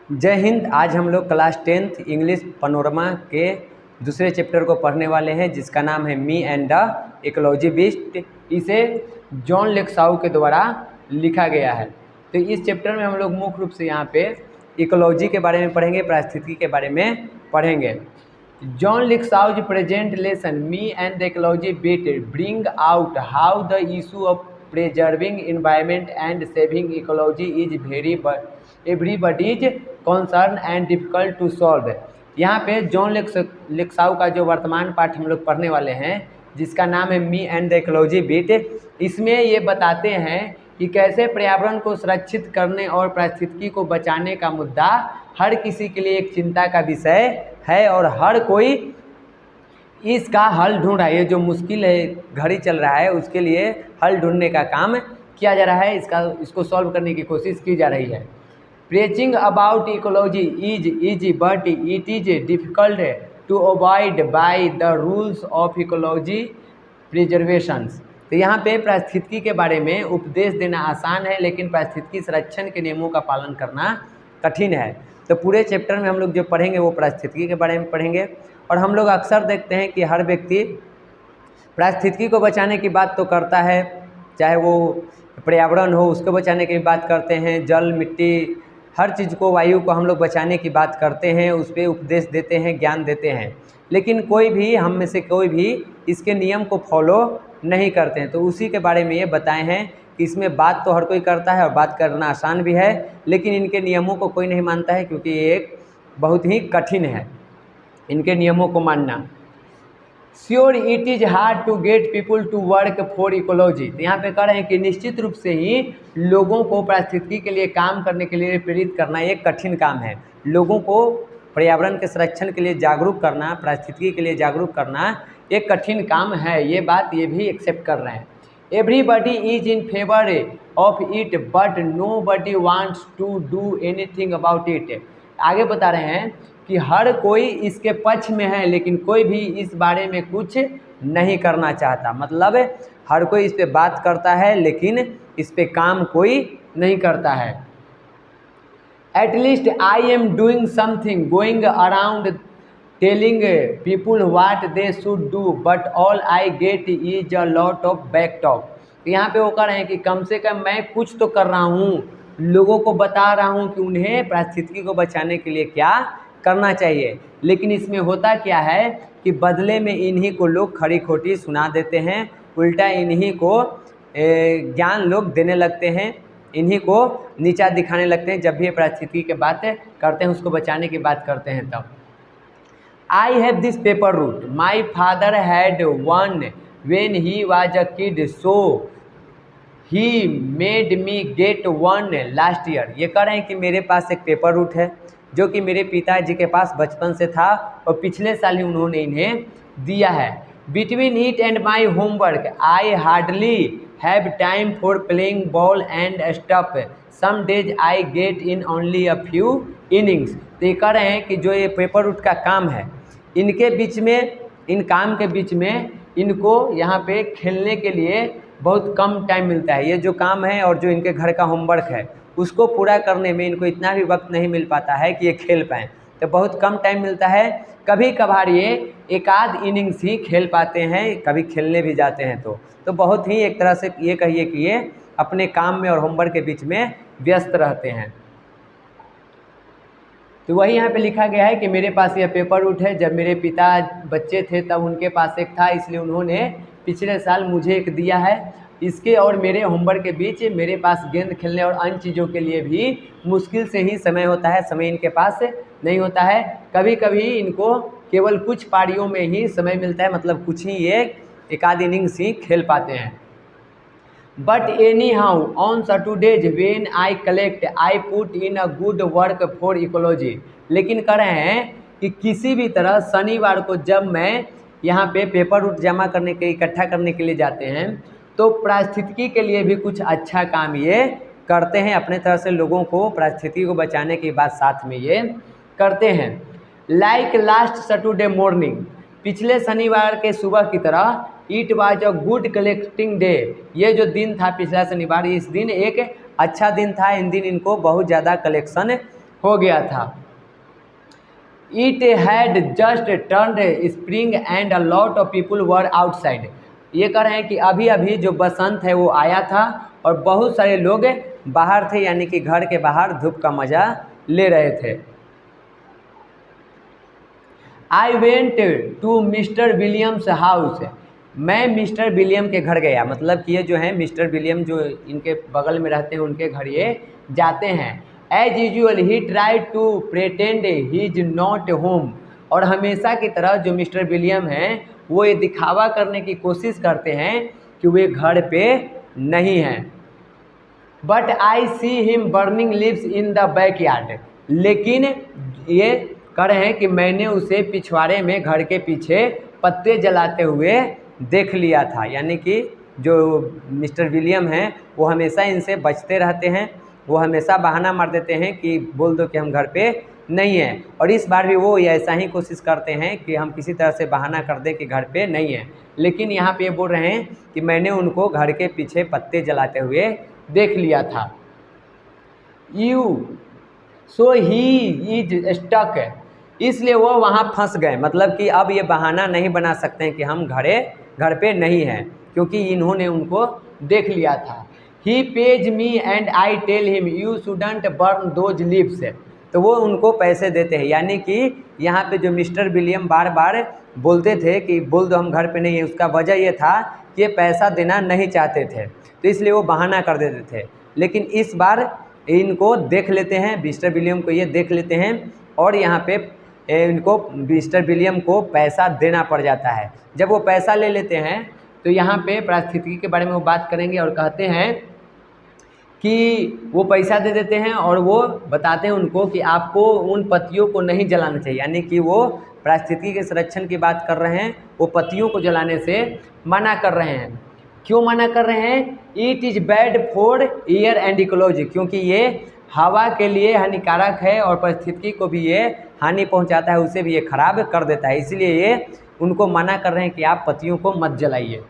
जय हिंद। आज हम लोग क्लास 10th इंग्लिश पनोरमा के दूसरे चैप्टर को पढ़ने वाले हैं, जिसका नाम है me and the ecology beast. इसे जॉन लेक्साउ के द्वारा लिखा गया है। तो इस चैप्टर में हम लोग मुख्य रूप से यहाँ पे इकोलॉजी के बारे में पढ़ेंगे, पारिस्थितिकी के बारे में पढ़ेंगे। John Lexau present lesson me and the ecology beat bring out how the issue of preserving environment and saving ecology is everybody's concern and difficult to solve. यहाँ पे जॉन लेक्साउ का जो वर्तमान पाठ हम लोग पढ़ने वाले हैं, जिसका नाम है me and the ecology bit, इसमें ये बताते हैं कि कैसे पर्यावरण को सुरक्षित करने और पारिस्थितिकी को बचाने का मुद्दा हर किसी के लिए एक चिंता का विषय है और हर कोई इसका हल ढूंढ रहा है। ये जो मुश्किल है घड़ी चल रहा है, उसके लिए हल ढूंढने का काम किया जा रहा है, इसको सॉल्व करने की कोशिश की जा रही है। Preaching about ecology is easy but it is difficult to avoid by the rules of ecology preservations. तो यहाँ पे पारिस्थितिकी के बारे में उपदेश देना आसान है, लेकिन पारिस्थितिकी संरक्षण के नियमों का पालन करना कठिन है। तो पूरे चैप्टर में हम लोग जो पढ़ेंगे वो पारिस्थितिकी के बारे में पढ़ेंगे। और हम लोग अक्सर देखते हैं कि हर व्यक्ति पारिस्थितिकी को बचाने की बात तो करता है, चाहे वो पर्यावरण हो उसको बचाने की बात करते हैं, जल मिट्टी हर चीज़ को, वायु को हम लोग बचाने की बात करते हैं, उस पर उपदेश देते हैं, ज्ञान देते हैं, लेकिन कोई भी हम में से कोई भी इसके नियम को फॉलो नहीं करते हैं। तो उसी के बारे में ये बताए हैं कि इसमें बात तो हर कोई करता है और बात करना आसान भी है, लेकिन इनके नियमों को कोई नहीं मानता है, क्योंकि ये एक बहुत ही कठिन है इनके नियमों को मानना। Sure it is hard to get people to work for ecology. तो यहाँ पे कह रहे हैं कि निश्चित रूप से ही लोगों को पारिस्थितिकी के लिए काम करने के लिए प्रेरित करना एक कठिन काम है। लोगों को पर्यावरण के संरक्षण के लिए जागरूक करना, पारिस्थितिकी के लिए जागरूक करना एक कठिन काम है, ये बात ये भी एक्सेप्ट कर रहे हैं। Everybody is in favour of it but nobody wants to do anything about it. आगे बता रहे हैं कि हर कोई इसके पक्ष में है, लेकिन कोई भी इस बारे में कुछ नहीं करना चाहता। मतलब हर कोई इस पे बात करता है, लेकिन इस पे काम कोई नहीं करता है। At least I am doing something going around telling people what they should do but all I get is a lot of back talk. यहाँ पे वो कह रहे हैं कि कम से कम मैं कुछ तो कर रहा हूँ, लोगों को बता रहा हूँ कि उन्हें पारिस्थितिकी को बचाने के लिए क्या करना चाहिए, लेकिन इसमें होता क्या है कि बदले में इन्हीं को लोग खरी खोटी सुना देते हैं, उल्टा इन्हीं को ज्ञान लोग देने लगते हैं, इन्हीं को नीचा दिखाने लगते हैं। जब भी पारिस्थितिकी की बात करते हैं, उसको बचाने की बात करते हैं, तब I have this paper route my father had one when he was a kid so he made me get one last year. ये कह रहे हैं कि मेरे पास एक पेपर रूट है जो कि मेरे पिताजी के पास बचपन से था और पिछले साल ही उन्होंने इन्हें दिया है। Between it and my homework I hardly have time for playing ball and stuff, some days I get in only a few innings. तो ये कह रहे हैं कि जो ये पेपर रूट का काम है, इनके बीच में, इन काम के बीच में इनको यहाँ पे खेलने के लिए बहुत कम टाइम मिलता है। ये जो काम है और जो इनके घर का होमवर्क है, उसको पूरा करने में इनको इतना भी वक्त नहीं मिल पाता है कि ये खेल पाएँ। तो बहुत कम टाइम मिलता है। कभी कभार ये एक आध इनिंग्स ही खेल पाते हैं, कभी खेलने भी जाते हैं। तो बहुत ही एक तरह से ये कहिए कि ये अपने काम में और होमवर्क के बीच में व्यस्त रहते हैं। तो वही यहाँ पे लिखा गया है कि मेरे पास यह पेपर रूट है, जब मेरे पिता बच्चे थे तब उनके पास एक था, इसलिए उन्होंने पिछले साल मुझे एक दिया है। इसके और मेरे होमवर्क के बीच मेरे पास गेंद खेलने और अन्य चीज़ों के लिए भी मुश्किल से ही समय होता है, समय इनके पास नहीं होता है। कभी कभी इनको केवल कुछ पारियों में ही समय मिलता है, मतलब कुछ ही ये एक आध इनिंग्स ही खेल पाते हैं। But any how on Saturdays when I collect I put in a good work for ecology. लेकिन कह रहे हैं कि किसी भी तरह शनिवार को जब मैं यहाँ पे पेपर रूट जमा करने के, इकट्ठा करने के लिए जाते हैं, तो पारिस्थितिकी के लिए भी कुछ अच्छा काम ये करते हैं। अपने तरह से लोगों को पारिस्थितिकी को बचाने की बात साथ में ये करते हैं। लाइक लास्ट सैटरडे मॉर्निंग, पिछले शनिवार के सुबह की तरह, it was a good collecting day. ये जो दिन था पिछला शनिवार, इस दिन एक अच्छा दिन था। इन दिन इनको बहुत ज़्यादा कलेक्शन हो गया था। It had just turned spring and a lot of people were outside. ये कह रहे हैं कि अभी अभी जो बसंत है वो आया था और बहुत सारे लोग बाहर थे, यानी कि घर के बाहर धूप का मज़ा ले रहे थे। I went to mister Williams house. मैं मिस्टर विलियम के घर गया, मतलब कि ये जो है मिस्टर विलियम जो इनके बगल में रहते हैं उनके घर ये जाते हैं। As usual he try to pretend he is not home. और हमेशा की तरह जो मिस्टर विलियम हैं वो ये दिखावा करने की कोशिश करते हैं कि वे घर पे नहीं हैं। But I see him burning leaves in the backyard. लेकिन ये कह रहे हैं कि मैंने उसे पिछवाड़े में घर के पीछे पत्ते जलाते हुए देख लिया था। यानी कि जो मिस्टर विलियम हैं वो हमेशा इनसे बचते रहते हैं, वो हमेशा बहाना मार देते हैं कि बोल दो कि हम घर पे नहीं हैं। और इस बार भी वो ऐसा ही कोशिश करते हैं कि हम किसी तरह से बहाना कर दें कि घर पे नहीं हैं। लेकिन यहाँ पे बोल रहे हैं कि मैंने उनको घर के पीछे पत्ते जलाते हुए देख लिया था। You so he is stuck. इसलिए वो वहाँ फंस गए, मतलब कि अब ये बहाना नहीं बना सकते हैं कि हम घर पे नहीं हैं, क्योंकि इन्होंने उनको देख लिया था। He pays me and I tell him you shouldn't burn those leaves. तो वो उनको पैसे देते हैं, यानी कि यहाँ पे जो मिस्टर विलियम बार बार बोलते थे कि बोल दो हम घर पे नहीं है, उसका वजह ये था कि ये पैसा देना नहीं चाहते थे, तो इसलिए वो बहाना कर देते थे। लेकिन इस बार इनको देख लेते हैं, मिस्टर विलियम को ये देख लेते हैं और यहाँ पे इनको मिस्टर विलियम को पैसा देना पड़ जाता है। जब वो पैसा ले लेते हैं तो यहाँ पे पारिस्थितिकी के बारे में वो बात करेंगे और कहते हैं कि वो पैसा दे देते हैं और वो बताते हैं उनको कि आपको उन पत्तियों को नहीं जलाना चाहिए, यानी कि वो पारिस्थितिकी के संरक्षण की बात कर रहे हैं, वो पत्तियों को जलाने से मना कर रहे हैं। क्यों मना कर रहे हैं? It is bad for air and ecology, क्योंकि ये हवा के लिए हानिकारक है और पारिस्थितिकी को भी ये हानि पहुंचाता है, उसे भी ये खराब कर देता है। इसलिए ये उनको मना कर रहे हैं कि आप पत्तियों को मत जलाइए।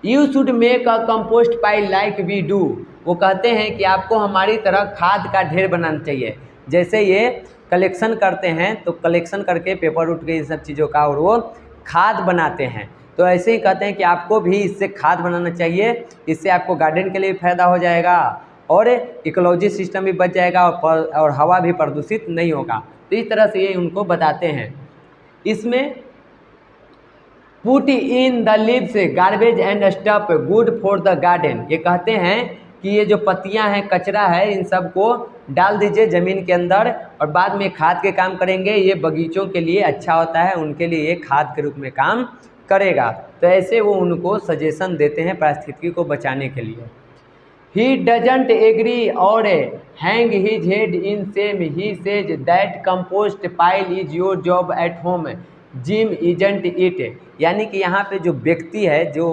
You should make a compost pile like we do. वो कहते हैं कि आपको हमारी तरह खाद का ढेर बनाना चाहिए। जैसे ये कलेक्शन करते हैं तो कलेक्शन करके पेपर उठ के इन सब चीज़ों का और वो खाद बनाते हैं, तो ऐसे ही कहते हैं कि आपको भी इससे खाद बनाना चाहिए। इससे आपको गार्डन के लिए भी फायदा हो जाएगा और इकोलॉजी सिस्टम भी बच जाएगा और हवा भी प्रदूषित नहीं होगा। तो इस तरह से ये उनको बताते हैं। इसमें put in the leaves garbage and stuff good for the garden. ये कहते हैं कि ये जो पत्तियां हैं, कचरा है, इन सब को डाल दीजिए ज़मीन के अंदर और बाद में खाद के काम करेंगे। ये बगीचों के लिए अच्छा होता है, उनके लिए ये खाद के रूप में काम करेगा। तो ऐसे वो उनको सजेशन देते हैं पारिस्थितिकी को बचाने के लिए। ही डजंट एग्री और hang his head in same. He says that compost pile is your job at home, gym isn't it. यानी कि यहाँ पे जो व्यक्ति है जो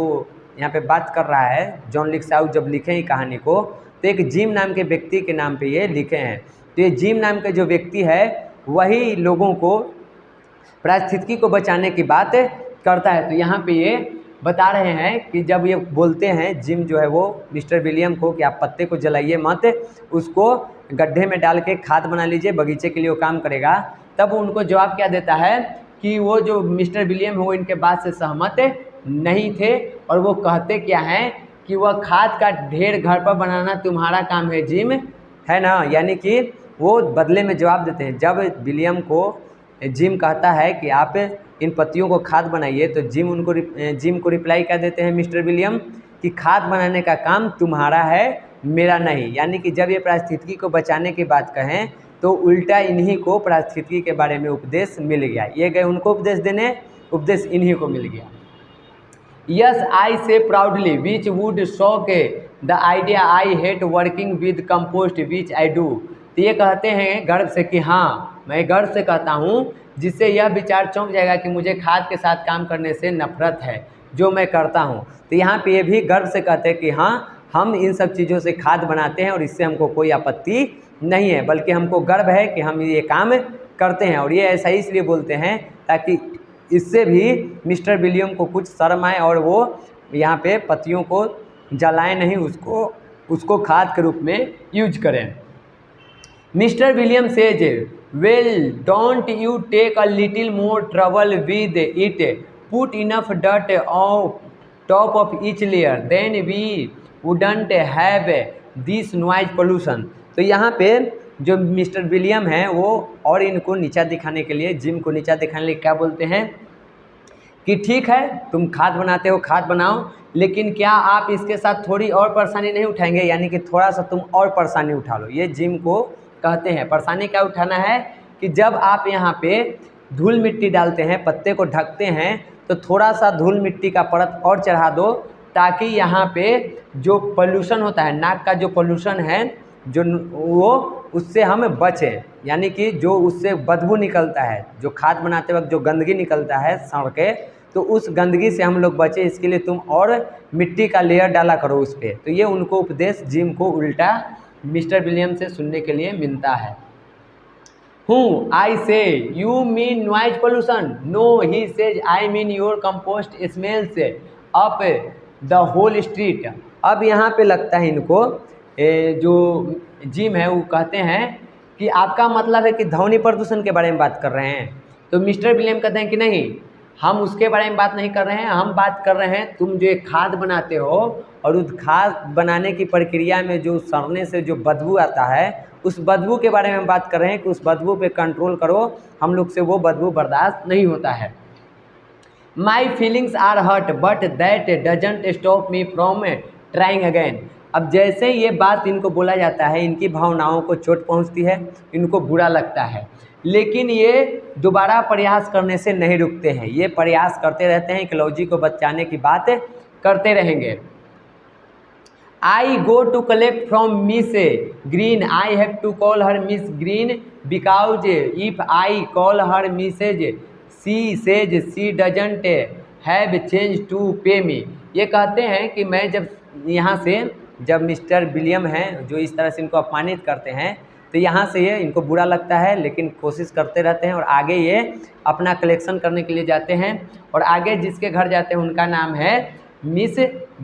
यहाँ पे बात कर रहा है, जॉन लिक्साउ जब लिखे ही कहानी को, तो एक जिम नाम के व्यक्ति के नाम पे ये लिखे हैं। तो ये जिम नाम के जो व्यक्ति है वही लोगों को पारिस्थितिकी को बचाने की बात करता है। तो यहाँ पे ये बता रहे हैं कि जब ये बोलते हैं जिम जो है वो मिस्टर विलियम को कि आप पत्ते को जलाइए मत, उसको गड्ढे में डाल के खाद बना लीजिए, बगीचे के लिए वो काम करेगा, तब उनको जवाब क्या देता है कि वो जो मिस्टर विलियम है वो इनके बात से सहमत नहीं थे और वो कहते क्या हैं कि वह खाद का ढेर घर पर बनाना तुम्हारा काम है जिम, है ना। यानी कि वो बदले में जवाब देते हैं। जब विलियम को जिम कहता है कि आप इन पत्तियों को खाद बनाइए, तो जिम को रिप्लाई क्या देते हैं मिस्टर विलियम कि खाद बनाने का काम तुम्हारा है, मेरा नहीं। यानी कि जब ये पारिस्थितिकी को बचाने की बात कहें तो उल्टा इन्हीं को पारिस्थितिकी के बारे में उपदेश मिल गया। ये गए उनको उपदेश देने, उपदेश इन्हीं को मिल गया। यस आई से proudly which would shock the idea I hate working with compost which I do. तो ये कहते हैं गर्व से कि हाँ, मैं गर्व से कहता हूँ, जिससे यह विचार चौंक जाएगा कि मुझे खाद के साथ काम करने से नफरत है जो मैं करता हूँ। तो यहाँ पे ये भी गर्व से कहते हैं कि हाँ, हम इन सब चीज़ों से खाद बनाते हैं और इससे हमको कोई आपत्ति नहीं है, बल्कि हमको गर्व है कि हम ये काम करते हैं। और ये ऐसा ही इसलिए बोलते हैं ताकि इससे भी मिस्टर विलियम को कुछ शर्म आए और वो यहाँ पे पत्तियों को जलाएं नहीं, उसको खाद के रूप में यूज करें। Mister William says, well don't you take a little more trouble with it, put enough डट of top of each layer, then we wouldn't have this noise pollution. तो यहाँ पे जो मिस्टर विलियम हैं वो और इनको नीचा दिखाने के लिए, जिम को नीचा दिखाने के लिए क्या बोलते हैं कि ठीक है तुम खाद बनाते हो, खाद बनाओ, लेकिन क्या आप इसके साथ थोड़ी और परेशानी नहीं उठाएंगे, यानी कि थोड़ा सा तुम और परेशानी उठा लो। ये जिम को कहते हैं। परेशानी क्या उठाना है कि जब आप यहाँ पे धूल मिट्टी डालते हैं, पत्ते को ढकते हैं, तो थोड़ा सा धूल मिट्टी का परत और चढ़ा दो, ताकि यहाँ पे जो पोल्यूशन होता है, नाक का जो पोल्यूशन है, जो वो उससे हम बचें, यानी कि जो उससे बदबू निकलता है, जो खाद बनाते वक्त जो गंदगी निकलता है सड़ के, तो उस गंदगी से हम लोग बचें, इसके लिए तुम और मिट्टी का लेयर डाला करो उस पर। तो ये उनको उपदेश जिम को उल्टा मिस्टर विलियम से सुनने के लिए मिलता है। हूँ I say you mean noise pollution, no he says I mean your compost smells up the whole street. अब यहाँ पे लगता है इनको जो जिम है वो कहते हैं कि आपका मतलब है कि ध्वनि प्रदूषण के बारे में बात कर रहे हैं। तो मिस्टर विलियम कहते हैं कि नहीं, हम उसके बारे में बात नहीं कर रहे हैं, हम बात कर रहे हैं तुम जो एक खाद बनाते हो और उस खाद बनाने की प्रक्रिया में जो सड़ने से जो बदबू आता है, उस बदबू के बारे में बात कर रहे हैं कि उस बदबू पे कंट्रोल करो, हम लोग से वो बदबू बर्दाश्त नहीं होता है। My feelings are hurt but that doesn't stop me from trying again. अब जैसे ये बात इनको बोला जाता है, इनकी भावनाओं को चोट पहुंचती है, इनको बुरा लगता है, लेकिन ये दोबारा प्रयास करने से नहीं रुकते हैं। ये प्रयास करते रहते हैं, इकोलॉजी को बचाने की बात करते रहेंगे। I go to collect from Miss Green, I have to call her Miss Green because if I call her Mrs she says she doesn't have change to pay me. ये कहते हैं कि मैं जब यहाँ से, जब मिस्टर विलियम हैं जो इस तरह से इनको अपमानित करते हैं, तो यहाँ से ये इनको बुरा लगता है, लेकिन कोशिश करते रहते हैं और आगे ये अपना कलेक्शन करने के लिए जाते हैं। और आगे जिसके घर जाते हैं उनका नाम है मिस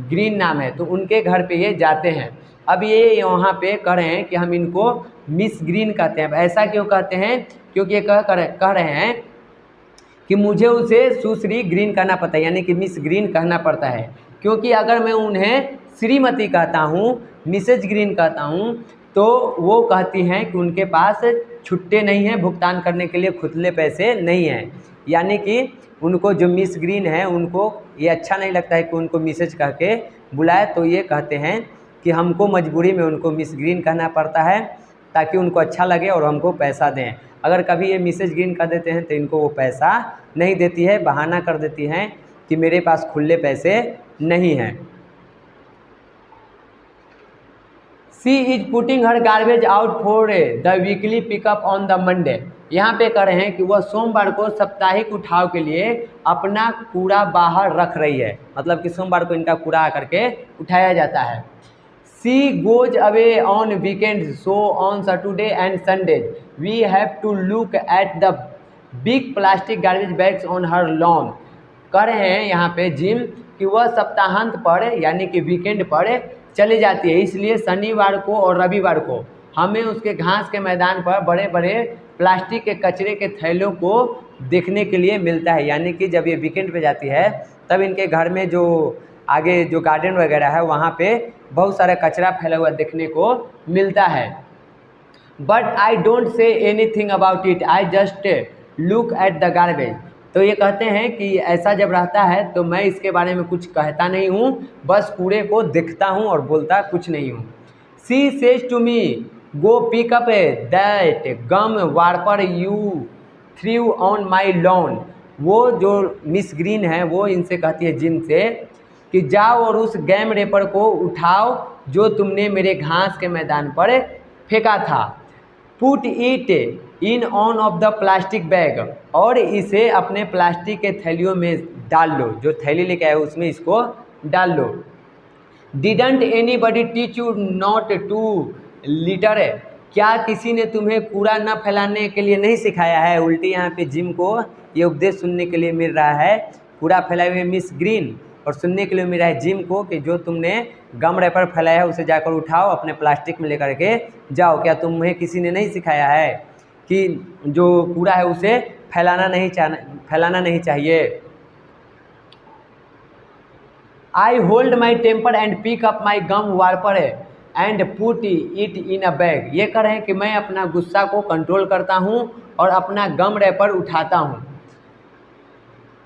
ग्रीन नाम है, तो उनके घर पे ये जाते हैं। अब ये यहाँ पे कह रहे हैं कि हम इनको मिस ग्रीन कहते हैं। ऐसा क्यों कहते हैं? क्योंकि ये कह रहे हैं कि मुझे उसे सुश्री ग्रीन कहना पड़ता है, यानी कि मिस ग्रीन कहना पड़ता है, क्योंकि अगर मैं उन्हें श्रीमती कहता हूँ, मिसेज ग्रीन कहता हूँ, तो वो कहती हैं कि उनके पास छुट्टे नहीं हैं, भुगतान करने के लिए खुदले पैसे नहीं हैं। यानी कि उनको जो मिस ग्रीन है उनको ये अच्छा नहीं लगता है कि उनको मिसेज कह के बुलाए, तो ये कहते हैं कि हमको मजबूरी में उनको मिस ग्रीन कहना पड़ता है ताकि उनको अच्छा लगे और हमको पैसा दें। अगर कभी ये मिसेज ग्रीन कह देते हैं तो इनको वो पैसा नहीं देती है, बहाना कर देती हैं कि मेरे पास खुले पैसे नहीं हैं। She is putting her garbage out for the weekly pickup on the Monday. यहाँ पे कह रहे हैं कि वह सोमवार को साप्ताहिक उठाव के लिए अपना कूड़ा बाहर रख रही है, मतलब कि सोमवार को इनका कूड़ा आकर के उठाया जाता है। She goes away on weekend, so on Saturday and Sundays we have to look at the big plastic garbage bags on her lawn. कह रहे हैं यहाँ पे जिम कि वह सप्ताहांत पर यानी कि वीकेंड पर चली जाती है, इसलिए शनिवार को और रविवार को हमें उसके घास के मैदान पर बड़े बड़े प्लास्टिक के कचरे के थैलों को देखने के लिए मिलता है। यानी कि जब ये वीकेंड पे जाती है तब इनके घर में जो आगे जो गार्डन वगैरह है वहाँ पे बहुत सारा कचरा फैला हुआ देखने को मिलता है। But I don't say anything about it, I just look at the garbage. तो ये कहते हैं कि ऐसा जब रहता है तो मैं इसके बारे में कुछ कहता नहीं हूँ, बस कूड़े को देखता हूँ और बोलता कुछ नहीं हूँ। She says to me go pick up that gum wrapper you threw on my lawn. वो जो मिस ग्रीन है वो इनसे कहती है जिम से कि जाओ और उस गैम रेपर को उठाओ जो तुमने मेरे घास के मैदान पर फेंका था। Put it in on off the plastic bag, और इसे अपने प्लास्टिक के थैलियों में डाल लो, जो थैली लेके आए उसमें इसको डाल लो। Didn't anybody teach you not to litter, क्या किसी ने तुम्हें कूड़ा न फैलाने के लिए नहीं सिखाया है? उल्टी यहाँ पे जिम को ये उपदेश सुनने के लिए मिल रहा है। कूड़ा फैलाए हुए मिस ग्रीन और सुनने के लिए मिला है जिम को कि जो तुमने गम रैपर फैलाया है उसे जाकर उठाओ, अपने प्लास्टिक में लेकर के जाओ। क्या तुम्हें किसी ने नहीं सिखाया है कि जो कूड़ा है उसे फैलाना नहीं चाहिए। I hold my temper and pick up my gum wrapper and put it in a bag. ये कह रहे हैं कि मैं अपना गुस्सा को कंट्रोल करता हूँ और अपना गम रैपर उठाता हूँ।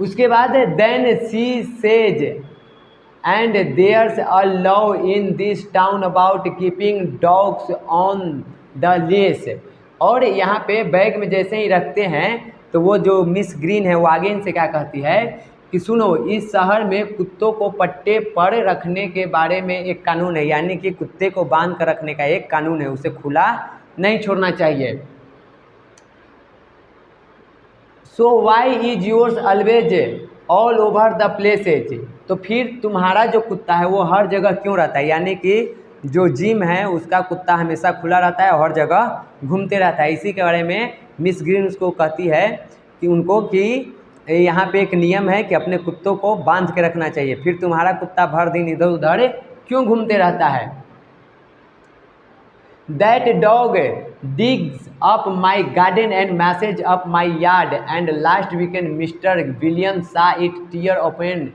उसके बाद then she says and there's a law in this town about keeping dogs on the leash. और यहाँ पे बैग में जैसे ही रखते हैं तो वो जो मिस ग्रीन है वो आगे इनसे क्या कहती है कि सुनो, इस शहर में कुत्तों को पट्टे पर रखने के बारे में एक कानून है, यानी कि कुत्ते को बांध कर रखने का एक कानून है, उसे खुला नहीं छोड़ना चाहिए। So why is yours always all over the places. तो फिर तुम्हारा जो कुत्ता है वो हर जगह क्यों रहता है, यानी कि जो जिम है उसका कुत्ता हमेशा खुला रहता है और हर जगह घूमते रहता है। इसी के बारे में मिस ग्रीन उसको कहती है कि उनको कि यहाँ पे एक नियम है कि अपने कुत्तों को बांध के रखना चाहिए, फिर तुम्हारा कुत्ता भर दिन इधर उधर क्यों घूमते रहता है। That dog digs up my garden and messes up my yard, and last weekend Mr. Williams saw it tear open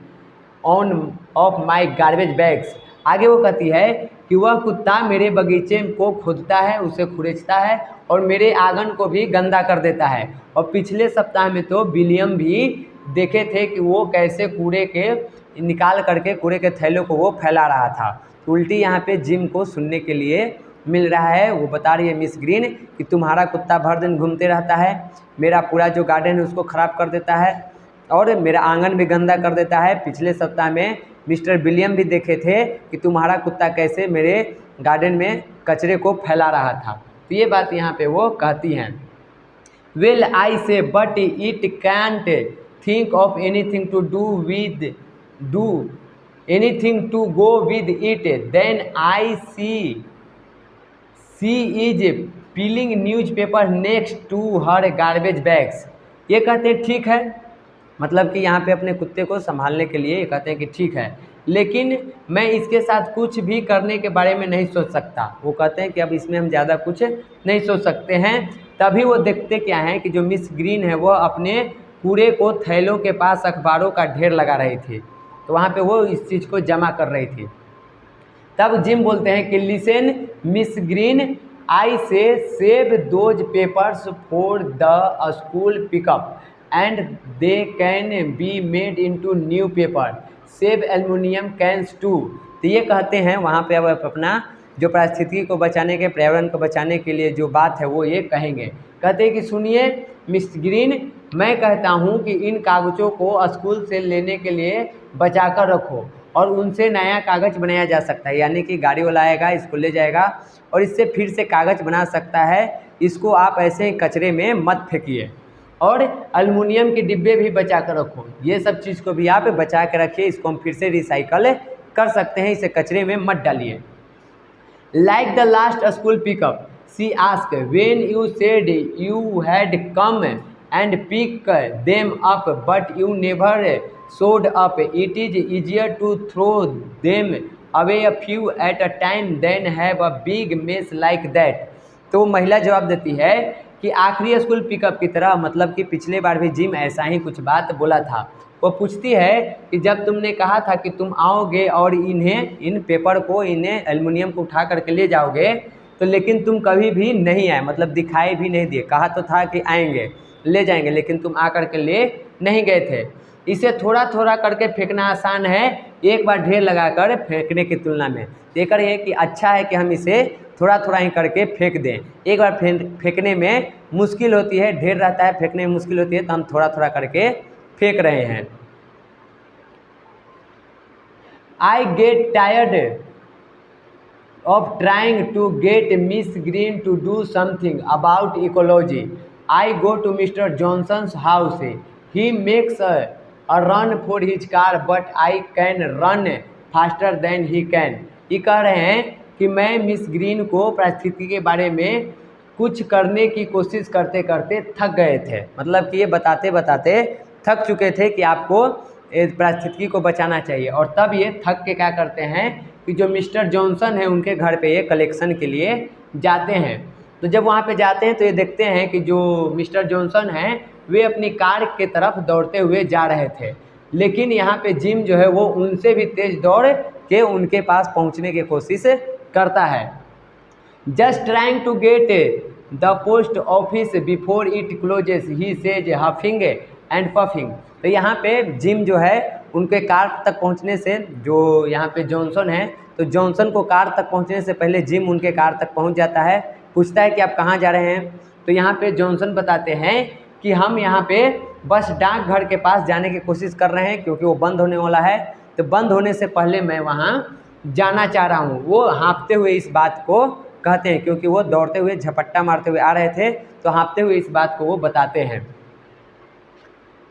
on of my garbage bags। आगे वो कहती है कि वह कुत्ता मेरे बगीचे को खोदता है, उसे खुरेचता है और मेरे आंगन को भी गंदा कर देता है। और पिछले सप्ताह में तो विलियम भी देखे थे कि वो कैसे कूड़े के निकाल करके कूड़े के थैलों को वो फैला रहा था। उल्टी यहाँ पे जिम को सुनने के लिए मिल रहा है। वो बता रही है मिस ग्रीन कि तुम्हारा कुत्ता भर दिन घूमते रहता है, मेरा पूरा जो गार्डन है उसको ख़राब कर देता है और मेरा आंगन भी गंदा कर देता है। पिछले सप्ताह में मिस्टर विलियम भी देखे थे कि तुम्हारा कुत्ता कैसे मेरे गार्डन में कचरे को फैला रहा था। तो ये बात यहाँ पे वो कहती हैं। Well I say but it can't think of anything to go with it. Then I see is peeling newspaper next to her garbage bags. ये कहते हैं ठीक है, मतलब कि यहाँ पे अपने कुत्ते को संभालने के लिए ये कहते हैं कि ठीक है, लेकिन मैं इसके साथ कुछ भी करने के बारे में नहीं सोच सकता। वो कहते हैं कि अब इसमें हम ज़्यादा कुछ नहीं सोच सकते हैं। तभी वो देखते क्या हैं कि जो मिस ग्रीन है वो अपने कूड़े को थैलों के पास अखबारों का ढेर लगा रही थी, तो वहाँ पे वो इस चीज़ को जमा कर रही थी। तब जिम बोलते हैं कि listen miss Green, I say save those papers for the school pickup and they can be made into new paper, save aluminium cans too. तो ये कहते हैं वहाँ पे अब अपना जो पारिस्थितिकी को बचाने के, पर्यावरण को बचाने के लिए जो बात है वो ये कहेंगे। कहते हैं कि सुनिए मिस ग्रीन, मैं कहता हूँ कि इन कागज़ों को स्कूल से लेने के लिए बचा कर रखो और उनसे नया कागज़ बनाया जा सकता है, यानी कि गाड़ी वाला आएगा, इसको ले जाएगा और इससे फिर से कागज़ बना सकता है। इसको आप ऐसे ही कचरे में मत फेंकिए और एल्युमिनियम के डिब्बे भी बचा कर रखो। ये सब चीज़ को भी आप बचा कर रखिए, इसको हम फिर से रिसाइकल कर सकते हैं, इसे कचरे में मत डालिए। Like the last school pickup she ask when you said you had come and pick them up but you never showed up, it is easier to throw them away a few at a time than have a big mess like that। तो महिला जवाब देती है कि आखिरी school pickup की तरह, मतलब कि पिछले बार भी जिम ऐसा ही कुछ बात बोला था। वो पूछती है कि जब तुमने कहा था कि तुम आओगे और इन पेपर को, इन्हें एल्युमिनियम को उठा करके ले जाओगे, तो लेकिन तुम कभी भी नहीं आए, मतलब दिखाई भी नहीं दिए। कहा तो था कि आएंगे, ले जाएंगे, लेकिन तुम आकर के ले नहीं गए थे। इसे थोड़ा थोड़ा करके फेंकना आसान है, एक बार ढेर लगाकर फेंकने की तुलना में। देखकर ये कि अच्छा है कि हम इसे थोड़ा थोड़ा ही करके फेंक दें। एक बार फेंकने में मुश्किल होती है, ढेर रहता है, फेंकने में मुश्किल होती है, तो हम थोड़ा थोड़ा करके फेंक रहे हैं। I get tired of trying to get Miss Green to do something about ecology. I go to Mister Johnson's house, he makes a run for his car but I can run faster than he can। ये कह रहे हैं कि मैं miss green को परिस्थिति के बारे में कुछ करने की कोशिश करते करते थक गए थे, मतलब कि ये बताते बताते थक चुके थे कि आपको पारिस्थितिकी को बचाना चाहिए। और तब ये थक के क्या करते हैं कि जो मिस्टर जॉनसन है उनके घर पे ये कलेक्शन के लिए जाते हैं। तो जब वहाँ पे जाते हैं तो ये देखते हैं कि जो मिस्टर जॉनसन हैं वे अपनी कार के तरफ दौड़ते हुए जा रहे थे, लेकिन यहाँ पे जिम जो है वो उनसे भी तेज दौड़ के उनके पास पहुँचने की कोशिश करता है। Just trying to get the post office before it closes he says huffing and puffing. तो यहाँ पे जिम जो है उनके कार तक पहुँचने से, जो यहाँ पे जॉनसन है तो जॉनसन को कार तक पहुँचने से पहले जिम उनके कार तक पहुँच जाता है, पूछता है कि आप कहाँ जा रहे हैं। तो यहाँ पे जॉनसन बताते हैं कि हम यहाँ पे बस डाकघर के पास जाने की कोशिश कर रहे हैं क्योंकि वो बंद होने वाला है, तो बंद होने से पहले मैं वहाँ जाना चाह रहा हूँ। वो हाँफते हुए इस बात को कहते हैं, क्योंकि वो दौड़ते हुए झपट्टा मारते हुए आ रहे थे तो हाँफते हुए इस बात को वो बताते हैं।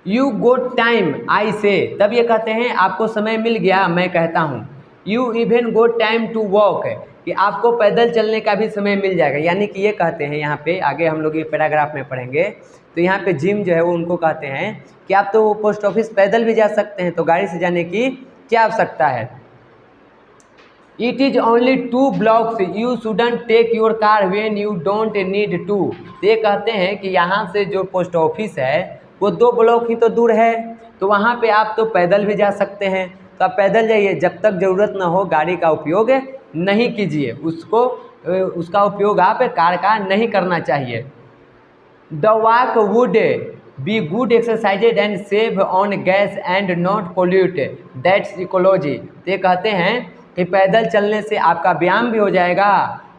यू गोट टाइम आई से, तब ये कहते हैं आपको समय मिल गया, मैं कहता हूँ। You even got time to walk, कि आपको पैदल चलने का भी समय मिल जाएगा। यानी कि ये कहते हैं यहाँ पे, आगे हम लोग ये पैराग्राफ में पढ़ेंगे, तो यहाँ पे जिम जो है वो उनको कहते हैं कि आप तो पोस्ट ऑफिस पैदल भी जा सकते हैं, तो गाड़ी से जाने की क्या आवश्यकता है। It is only 2 blocks, you shouldn't take your car when you don't need to. ये कहते हैं कि यहाँ से जो पोस्ट ऑफिस है वो 2 ब्लॉक ही तो दूर है, तो वहाँ पे आप तो पैदल भी जा सकते हैं, तो आप पैदल जाइए, जब तक ज़रूरत ना हो गाड़ी का उपयोग नहीं कीजिए, उसका उपयोग आप कार का नहीं करना चाहिए। The walk would be good exercised and save on gas and not pollute that's ecology. तो ये कहते हैं कि पैदल चलने से आपका व्यायाम भी हो जाएगा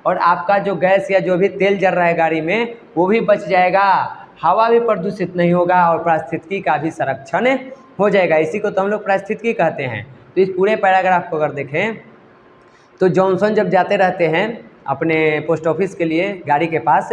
और आपका जो गैस या जो भी तेल जल रहा है गाड़ी में वो भी बच जाएगा, हवा भी प्रदूषित नहीं होगा और पारिस्थितिकी का भी संरक्षण हो जाएगा। इसी को तो हम लोग पारिस्थितिकी कहते हैं। तो इस पूरे पैराग्राफ को अगर देखें तो जॉनसन जब जाते रहते हैं अपने पोस्ट ऑफिस के लिए गाड़ी के पास,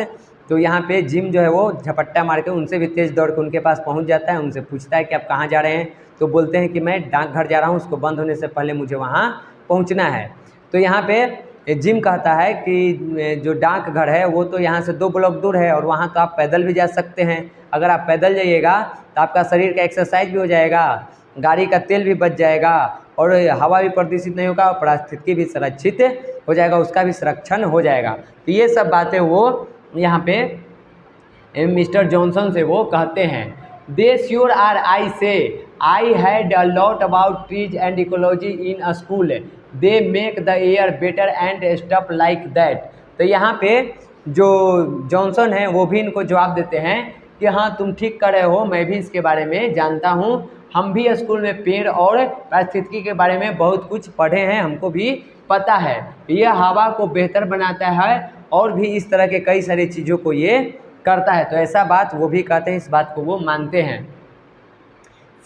तो यहाँ पे जिम जो है वो झपट्टा मार के उनसे भी तेज़ दौड़ के उनके पास पहुँच जाता है, उनसे पूछता है कि आप कहाँ जा रहे हैं। तो बोलते हैं कि मैं डाकघर जा रहा हूँ, उसको बंद होने से पहले मुझे वहाँ पहुँचना है। तो यहाँ पे जिम कहता है कि जो डाकघर है वो तो यहाँ से 2 ब्लॉक दूर है और वहाँ तो आप पैदल भी जा सकते हैं। अगर आप पैदल जाइएगा तो आपका शरीर का एक्सरसाइज भी हो जाएगा, गाड़ी का तेल भी बच जाएगा और हवा भी प्रदूषित नहीं होगा और पारिस्थितिकी भी सुरक्षित हो जाएगा, उसका भी संरक्षण हो जाएगा। तो ये सब बातें वो यहाँ पे मिस्टर जॉनसन से वो कहते हैं। दे श्योर आर आई से I had a lot about trees and ecology in a school, they make the air better and stuff like that. तो यहाँ पे जो जॉनसन है वो भी इनको जवाब देते हैं कि हाँ तुम ठीक कर रहे हो, मैं भी इसके बारे में जानता हूँ, हम भी स्कूल में पेड़ और पारिस्थितिकी के बारे में बहुत कुछ पढ़े हैं, हमको भी पता है। यह हवा को बेहतर बनाता है और भी इस तरह के कई सारी चीज़ों को ये करता है। तो ऐसा बात वो भी कहते हैं, इस बात को वो मानते हैं।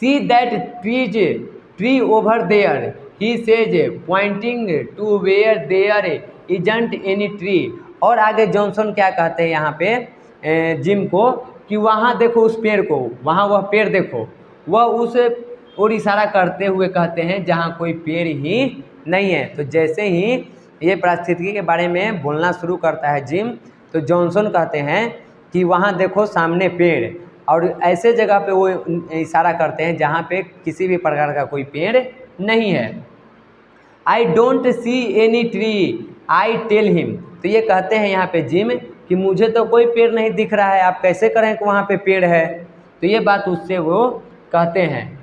See that tree over there, he says pointing to where there isn't any tree. और आगे जॉनसन क्या कहते हैं यहाँ पे जिम को कि वहाँ देखो उस पेड़ को, वहाँ वह पेड़ देखो, वह उस और इशारा करते हुए कहते हैं जहाँ कोई पेड़ ही नहीं है। तो जैसे ही ये पारिस्थितिकी के बारे में बोलना शुरू करता है जिम, तो जॉनसन कहते हैं कि वहाँ देखो सामने पेड़, और ऐसे जगह पे वो इशारा करते हैं जहाँ पे किसी भी प्रकार का कोई पेड़ नहीं है। I don't see any tree I tell him. तो ये कहते हैं यहाँ पे जिम कि मुझे तो कोई पेड़ नहीं दिख रहा है, आप कैसे करें कि वहाँ पे पेड़ है। तो ये बात उससे वो कहते हैं।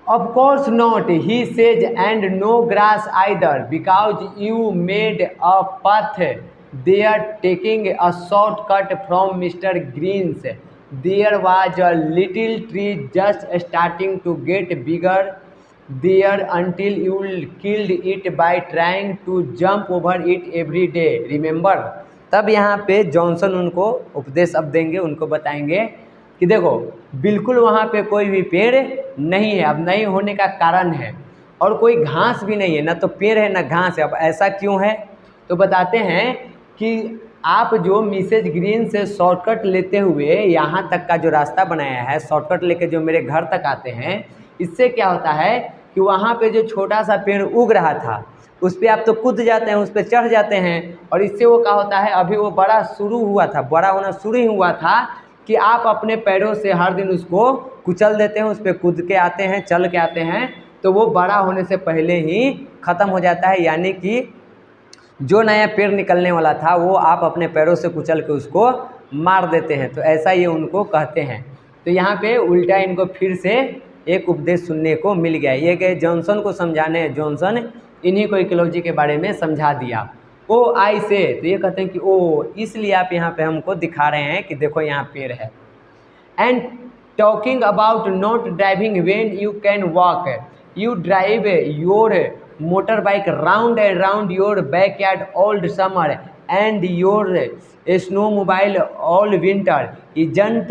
Of course not, he says, and no grass either, because you made a path there taking a shortcut from Mister Green's, there was a little tree just starting to get bigger there until you killed it by trying to jump over it every day, remember। तब यहाँ पे Johnson उनको उपदेश अब देंगे, उनको बताएंगे कि देखो बिल्कुल वहाँ पे कोई भी पेड़ नहीं है, अब नहीं होने का कारण है, और कोई घास भी नहीं है, ना तो पेड़ है ना घास है। अब ऐसा क्यों है? तो बताते हैं कि आप जो मिसेज ग्रीन से शॉर्टकट लेते हुए यहाँ तक का जो रास्ता बनाया है, शॉर्टकट लेके जो मेरे घर तक आते हैं, इससे क्या होता है कि वहाँ पे जो छोटा सा पेड़ उग रहा था उस पर आप तो कूद जाते हैं, उस पर चढ़ जाते हैं, और इससे वो क्या होता है, अभी वो बड़ा होना शुरू ही हुआ था, कि आप अपने पैरों से हर दिन उसको कुचल देते हैं, उस पर कूद के आते हैं, चल के आते हैं, तो वो बड़ा होने से पहले ही ख़त्म हो जाता है। यानी कि जो नया पेड़ निकलने वाला था वो आप अपने पैरों से कुचल के उसको मार देते हैं। तो ऐसा ये उनको कहते हैं। तो यहाँ पे उल्टा इनको फिर से एक उपदेश सुनने को मिल गया। ये कि जॉनसन को समझाने, जॉनसन इन्हीं को इकोलॉजी के बारे में समझा दिया। ओ आई से, तो ये कहते हैं कि ओ इसलिए आप यहाँ पे हमको दिखा रहे हैं कि देखो यहाँ पेड़ है। And talking about not driving when you can walk, you drive your motorbike round and round your backyard all summer and your snowmobile all winter, isn't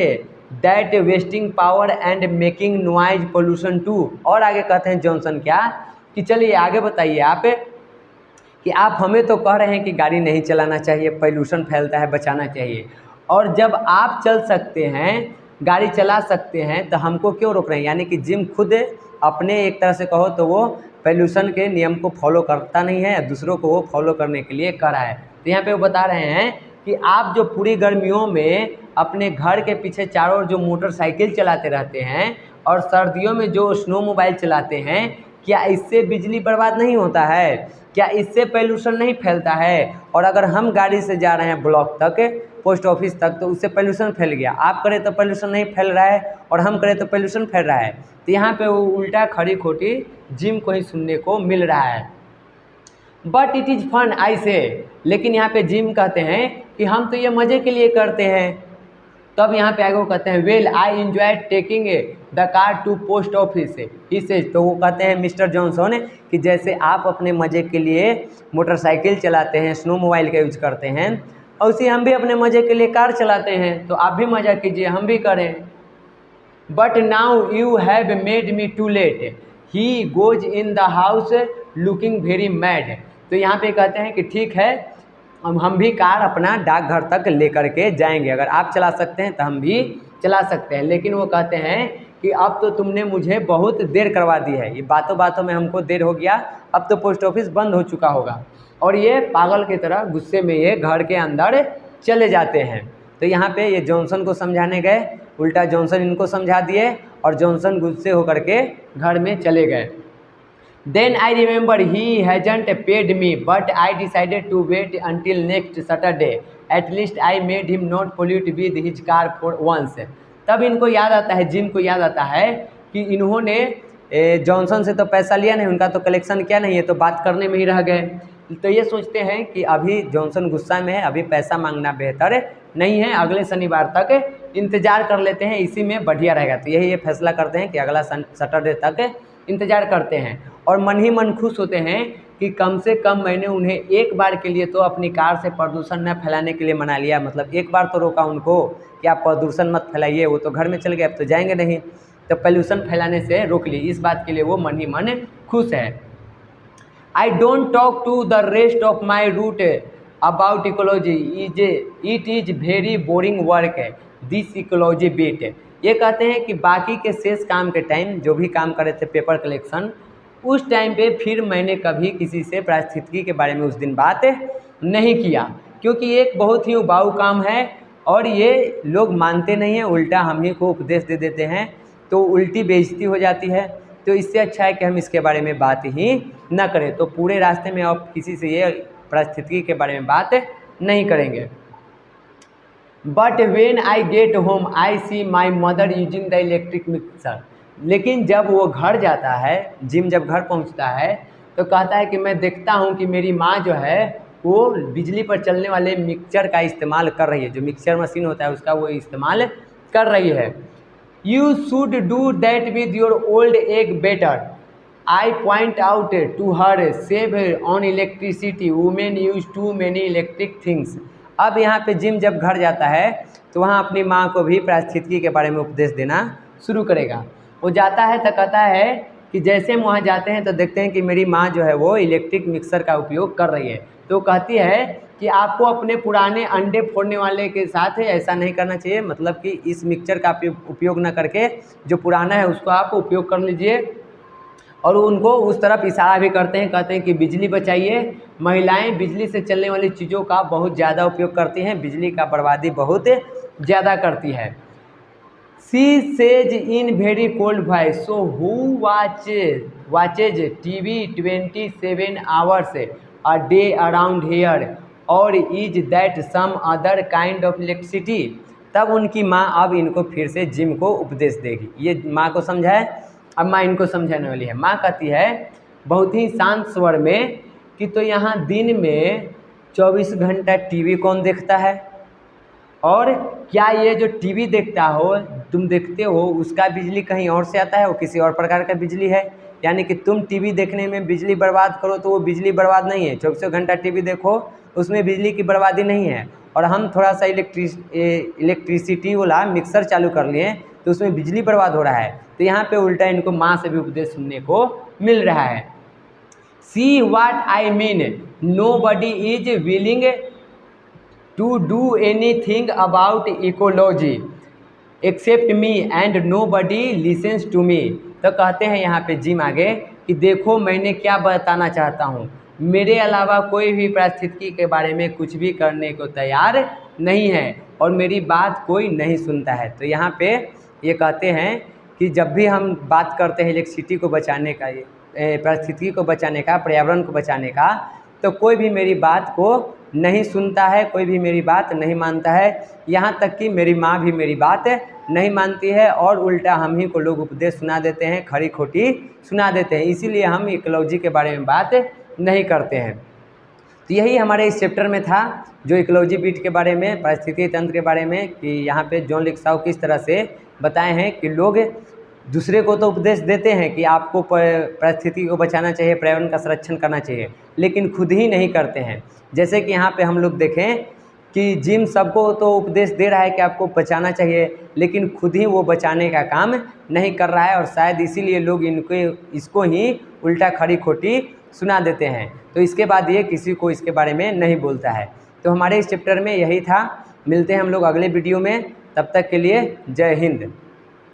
that wasting power and making noise pollution too. और आगे कहते हैं Johnson क्या कि चलिए आगे बताइए आप कि आप हमें तो कह रहे हैं कि गाड़ी नहीं चलाना चाहिए, पोल्यूशन फैलता है, बचाना चाहिए, और जब आप चल सकते हैं, गाड़ी चला सकते हैं, तो हमको क्यों रोक रहे हैं। यानी कि जिम खुद अपने एक तरह से कहो तो वो पोल्यूशन के नियम को फॉलो करता नहीं है, दूसरों को वो फॉलो करने के लिए कर रहा है। तो यहाँ पे वो बता रहे हैं कि आप जो पूरी गर्मियों में अपने घर के पीछे चारों ओर जो मोटरसाइकिल चलाते रहते हैं और सर्दियों में जो स्नो मोबाइल चलाते हैं, क्या इससे बिजली बर्बाद नहीं होता है, क्या इससे पोल्यूशन नहीं फैलता है। और अगर हम गाड़ी से जा रहे हैं ब्लॉक तक, पोस्ट ऑफिस तक, तो उससे पोल्यूशन फैल गया, आप करें तो पोल्यूशन नहीं फैल रहा है और हम करें तो पोल्यूशन फैल रहा है। तो यहाँ पे वो उल्टा खड़ी खोटी जिम को ही सुनने को मिल रहा है। But it is fun I say, लेकिन यहाँ पे जिम कहते हैं कि हम तो ये मज़े के लिए करते हैं। तब यहाँ पे आगे वो कहते हैं well I enjoy taking the car to post office he says. तो वो कहते हैं मिस्टर जॉनसन कि जैसे आप अपने मज़े के लिए मोटरसाइकिल चलाते हैं, स्नो मोबाइल का यूज करते हैं, और उसी हम भी अपने मज़े के लिए कार चलाते हैं, तो आप भी मज़ा कीजिए, हम भी करें। But now you have made me too late, he goes in the house looking very mad. तो यहाँ पे कहते हैं कि ठीक है, हम भी कार अपना डाकघर तक लेकर के जाएंगे, अगर आप चला सकते हैं तो हम भी चला सकते हैं। लेकिन वो कहते हैं कि अब तो तुमने मुझे बहुत देर करवा दी है, ये बातों बातों में हमको देर हो गया, अब तो पोस्ट ऑफिस बंद हो चुका होगा। और ये पागल की तरह गुस्से में ये घर के अंदर चले जाते हैं। तो यहाँ पे ये जॉनसन को समझाने गए, उल्टा जॉनसन इनको समझा दिए और जॉनसन गुस्से होकर के घर में चले गए। Then I remember he hasn't paid me, but I decided to wait until next Saturday. At least I made him not pollute with his car for once. तब इनको याद आता है, जिम को याद आता है कि इन्होंने जॉनसन से तो पैसा लिया नहीं, उनका तो कलेक्शन किया नहीं है, तो बात करने में ही रह गए। तो ये सोचते हैं कि अभी जॉनसन गुस्सा में है, अभी पैसा मांगना बेहतर नहीं है, अगले शनिवार तक इंतज़ार कर लेते हैं, इसी में बढ़िया रहेगा। तो यही ये फैसला करते हैं कि अगला सैटरडे तक इंतज़ार करते हैं और मन ही मन खुश होते हैं कि कम से कम मैंने उन्हें एक बार के लिए तो अपनी कार से प्रदूषण न फैलाने के लिए मना लिया। मतलब एक बार तो रोका उनको कि आप प्रदूषण मत फैलाइए, वो तो घर में चल गए, अब तो जाएंगे नहीं, तो पोल्यूशन फैलाने से रोक ली। इस बात के लिए वो मन ही मन खुश है। I don't talk to the rest of my route about ecology, it is very boring work this ecology beat. ये कहते हैं कि बाकी के शेष काम के टाइम जो भी काम करे थे पेपर कलेक्शन, उस टाइम पे फिर मैंने कभी किसी से पारिस्थितिकी के बारे में उस दिन बात नहीं किया, क्योंकि ये एक बहुत ही उबाऊ काम है और ये लोग मानते नहीं हैं, उल्टा हम ही को उपदेश दे देते हैं, तो उल्टी बेइज्जती हो जाती है। तो इससे अच्छा है कि हम इसके बारे में बात ही ना करें। तो पूरे रास्ते में आप किसी से ये पारिस्थितिकी के बारे में बात नहीं करेंगे। But when I get home I see my mother using the electric mixer. लेकिन जब वो घर जाता है, जिम जब घर पहुंचता है, तो कहता है कि मैं देखता हूं कि मेरी माँ जो है वो बिजली पर चलने वाले मिक्सचर का इस्तेमाल कर रही है, जो मिक्सचर मशीन होता है उसका वो इस्तेमाल कर रही है। You should do that with your old egg beater, I point out to her, save on electricity, women use too many electric things. अब यहाँ पे जिम जब घर जाता है तो वहाँ अपनी माँ को भी पारिस्थितिकी के बारे में उपदेश देना शुरू करेगा। वो जाता है तो कहता है कि जैसे हम वहाँ जाते हैं तो देखते हैं कि मेरी माँ जो है वो इलेक्ट्रिक मिक्सर का उपयोग कर रही है। तो कहती है कि आपको अपने पुराने अंडे फोड़ने वाले के साथ ऐसा नहीं करना चाहिए, मतलब कि इस मिक्सचर का उपयोग न करके जो पुराना है उसको आप उपयोग कर लीजिए। और उनको उस तरफ इशारा भी करते हैं, कहते हैं कि बिजली बचाइए। महिलाएं बिजली से चलने वाली चीज़ों का बहुत ज़्यादा उपयोग करती हैं, बिजली का बर्बादी बहुत ज़्यादा करती है। She says in very cold voice, so who watches TV 27 hours a day around here, और is that some other kind of electricity. तब उनकी माँ अब इनको फिर से जिम को उपदेश देगी। ये माँ को समझा है, अब माँ इनको समझाने वाली है। माँ कहती है बहुत ही शांत स्वर में कि तो यहाँ दिन में 24 घंटा टीवी कौन देखता है, और क्या ये जो टीवी देखता हो तुम देखते हो उसका बिजली कहीं और से आता है, वो किसी और प्रकार का बिजली है। यानी कि तुम टीवी देखने में बिजली बर्बाद करो तो वो बिजली बर्बाद नहीं है। 24 घंटा टीवी देखो उसमें बिजली की बर्बादी नहीं है। और हम थोड़ा सा इलेक्ट्रिसिटी वाला मिक्सर चालू कर लिए तो उसमें बिजली बर्बाद हो रहा है। तो यहाँ पे उल्टा इनको माँ से भी उपदेश सुनने को मिल रहा है। See what I mean, nobody is willing to do anything about ecology except me and nobody listens to me. तो कहते हैं यहाँ पे जिम आगे कि देखो मैंने क्या बताना चाहता हूँ, मेरे अलावा कोई भी पारिस्थितिकी के बारे में कुछ भी करने को तैयार नहीं है और मेरी बात कोई नहीं सुनता है। तो यहाँ पे ये कहते हैं कि जब भी हम बात करते हैं इलेक्ट्रिसिटी को बचाने का, पारिस्थितिकी को बचाने का, पर्यावरण को बचाने का, तो कोई भी मेरी बात को नहीं सुनता है, कोई भी मेरी बात नहीं मानता है। यहाँ तक कि मेरी माँ भी मेरी बात नहीं मानती है और उल्टा हम ही को लोग उपदेश सुना देते हैं, खरी खोटी सुना देते हैं। इसीलिए हम इकोलॉजी के बारे में बात नहीं करते हैं। तो यही हमारे इस चैप्टर में था, जो इकोलॉजी बीट के बारे में, पारिस्थितिकी तंत्र के बारे में, कि यहाँ पे जॉन लेक्साउ किस तरह से बताए हैं कि लोग दूसरे को तो उपदेश देते हैं कि आपको पारिस्थितिकी को बचाना चाहिए, पर्यावरण का संरक्षण करना चाहिए, लेकिन खुद ही नहीं करते हैं। जैसे कि यहाँ पे हम लोग देखें कि जिम सबको तो उपदेश दे रहा है कि आपको बचाना चाहिए, लेकिन खुद ही वो बचाने का काम नहीं कर रहा है, और शायद इसीलिए लोग इसको ही उल्टा खरी खोटी सुना देते हैं। तो इसके बाद ये किसी को इसके बारे में नहीं बोलता है। तो हमारे इस चैप्टर में यही था। मिलते हैं हम लोग अगले वीडियो में, तब तक के लिए जय हिंद।